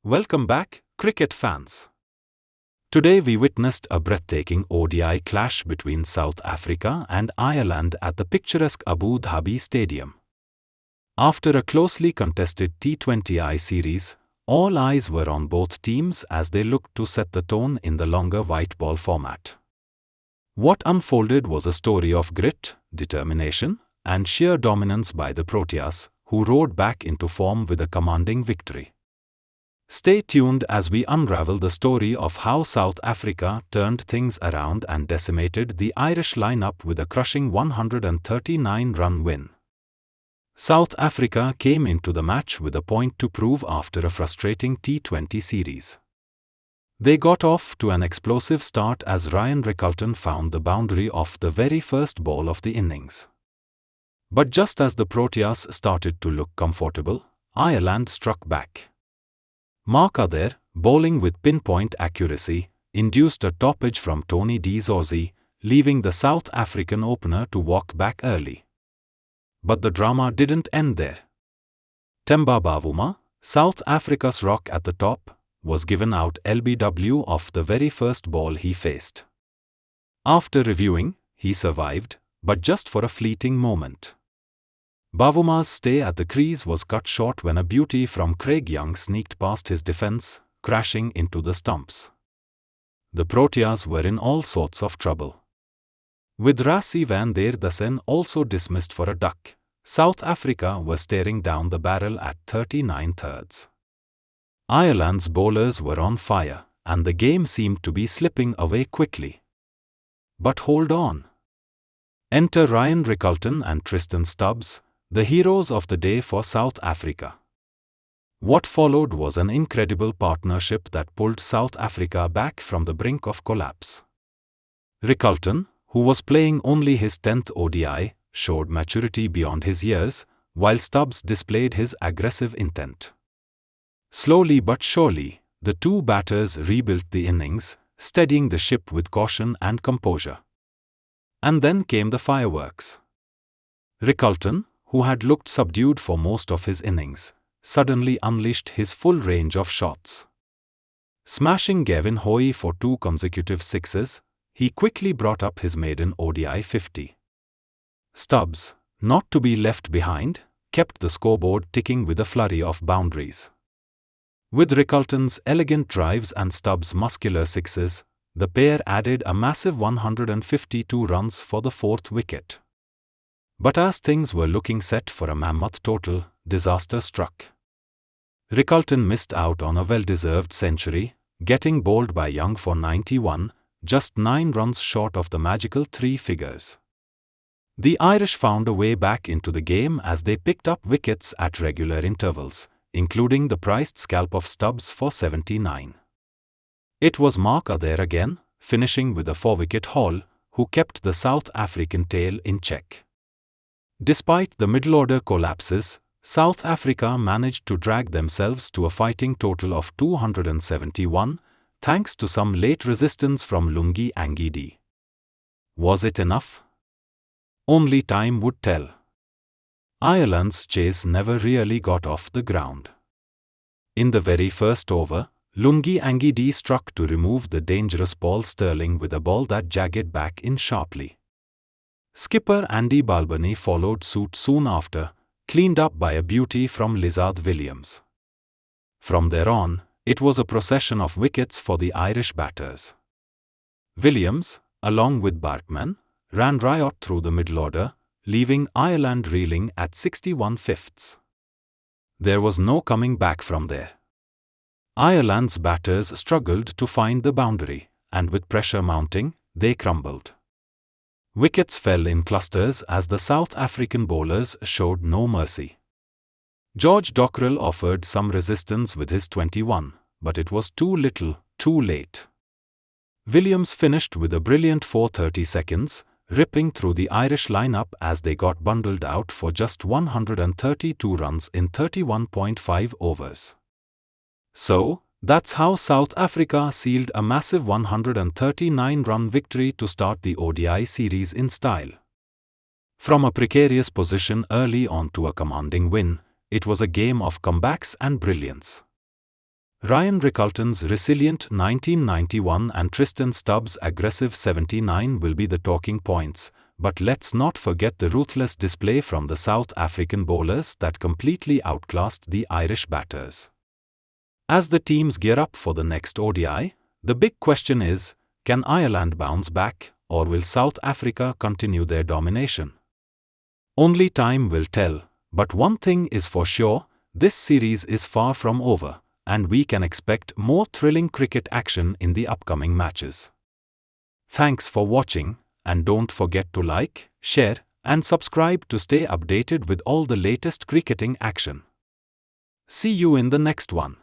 Welcome back, cricket fans. Today we witnessed a breathtaking ODI clash between South Africa and Ireland at the picturesque Abu Dhabi Stadium. After a closely contested T20I series, all eyes were on both teams as they looked to set the tone in the longer white ball format. What unfolded was a story of grit, determination, and sheer dominance by the Proteas, who rode back into form with a commanding victory. Stay tuned as we unravel the story of how South Africa turned things around and decimated the Irish lineup with a crushing 139-run win. South Africa came into the match with a point to prove after a frustrating T20 series. They got off to an explosive start as Rickelton found the boundary off the very first ball of the innings. But just as the Proteas started to look comfortable, Ireland struck back. Mark Adair, bowling with pinpoint accuracy, induced a toppage from Tony D'Souza, leaving the South African opener to walk back early. But the drama didn't end there. Temba Bavuma, South Africa's rock at the top, was given out LBW off the very first ball he faced. After reviewing, he survived, but just for a fleeting moment. Bavuma's stay at the crease was cut short when a beauty from Craig Young sneaked past his defence, crashing into the stumps. The Proteas were in all sorts of trouble. With Rassie van der Dussen also dismissed for a duck, South Africa were staring down the barrel at 39 thirds. Ireland's bowlers were on fire, and the game seemed to be slipping away quickly. But hold on. Enter Rickelton and Tristan Stubbs, the heroes of the day for South Africa. What followed was an incredible partnership that pulled South Africa back from the brink of collapse. Rickelton, who was playing only his 10th ODI, showed maturity beyond his years, while Stubbs displayed his aggressive intent. Slowly but surely, the two batters rebuilt the innings, steadying the ship with caution and composure. And then came the fireworks. Rickelton, who had looked subdued for most of his innings, suddenly unleashed his full range of shots. Smashing Gavin Hoey for 2 consecutive sixes, he quickly brought up his maiden ODI 50. Stubbs, not to be left behind, kept the scoreboard ticking with a flurry of boundaries. With Rickelton's elegant drives and Stubbs' muscular sixes, the pair added a massive 152 runs for the 4th wicket. But as things were looking set for a mammoth total, disaster struck. Rickelton missed out on a well-deserved century, getting bowled by Young for 91, just 9 runs short of the magical 3 figures. The Irish found a way back into the game as they picked up wickets at regular intervals, including the prized scalp of Stubbs for 79. It was Mark Adair again, finishing with a 4-wicket haul, who kept the South African tail in check. Despite the middle-order collapses, South Africa managed to drag themselves to a fighting total of 271, thanks to some late resistance from Ngidi. Was it enough? Only time would tell. Ireland's chase never really got off the ground. In the very first over, Ngidi struck to remove the dangerous Paul Stirling with a ball that jagged back in sharply. Skipper Andy Balbany followed suit soon after, cleaned up by a beauty from Lizaad Williams. From there on, it was a procession of wickets for the Irish batters. Williams, along with Bartman, ran riot through the middle order, leaving Ireland reeling at 61 fifths. There was no coming back from there. Ireland's batters struggled to find the boundary, and with pressure mounting, they crumbled. Wickets fell in clusters as the South African bowlers showed no mercy. George Dockrell offered some resistance with his 21, but it was too little, too late. Williams finished with a brilliant 4:30 seconds, ripping through the Irish lineup as they got bundled out for just 132 runs in 31.5 overs. So, that's how South Africa sealed a massive 139-run victory to start the ODI series in style. From a precarious position early on to a commanding win, it was a game of comebacks and brilliance. Ryan Rickelton's resilient 1991 and Tristan Stubbs' aggressive 79 will be the talking points, but let's not forget the ruthless display from the South African bowlers that completely outclassed the Irish batters. As the teams gear up for the next ODI, the big question is, can Ireland bounce back, or will South Africa continue their domination? Only time will tell, but one thing is for sure, this series is far from over, and we can expect more thrilling cricket action in the upcoming matches. Thanks for watching, and don't forget to like, share, and subscribe to stay updated with all the latest cricketing action. See you in the next one.